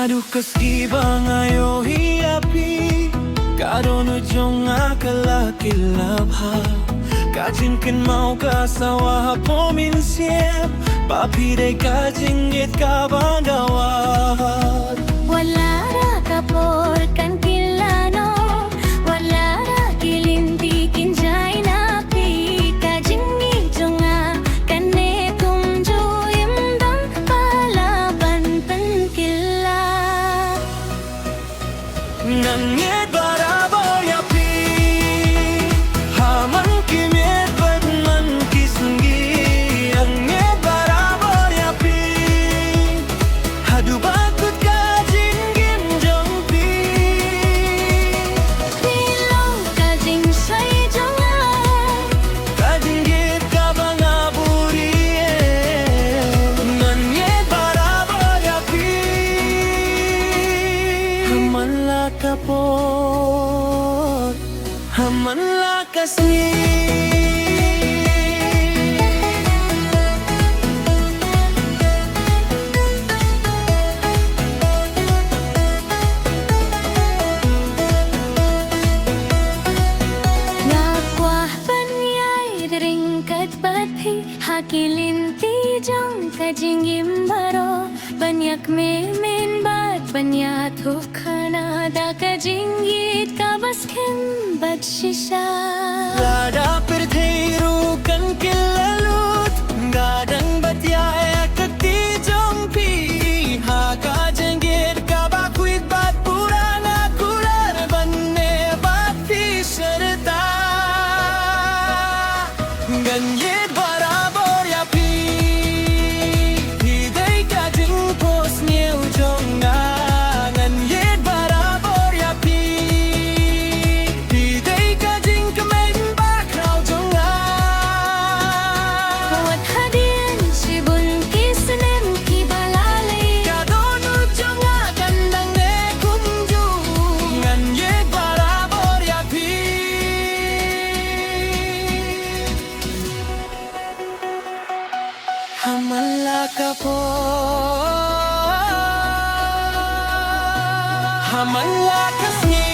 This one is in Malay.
Hadukas iba ngayo hiapi Karono jonga kalakilabha Kajinkin mau kasawa pominsiep Papire kajingit kabandawat Wala ra kapor kan kilano Wala ra kilinti kinjay napi Kajingi jonga kane kumjo imdang palaban penkila Nangit barabar yapi Haman kimit badman kisngi Angit barabar yapi Hadu bakut kajingin jongpi Pilong kajing say jonga Kajingit kabangaburi Nangit barabar yapi Haman lakapot Haman lakasni Nakwah panyay deringkat bathi Hakilinti jong kajingim baro Banyak memin bat banya tukhana Da kajingit kabaskem bat shisha Lada pertheiru kan kilalut Gadang batyaya kati jongpi Haka jengir kabakuit bat purana kular Banne bat fisherta Ganyet barabar yapi Hidai kajing pos new jonga Ganyet barabar yapi Hidai kajing kemen bakrau jonga Wat hadian sibun kisnem kibalali Kadonu jonga kandang ne kunju Ganyet barabar yapi Hamala kapo Hamala kasni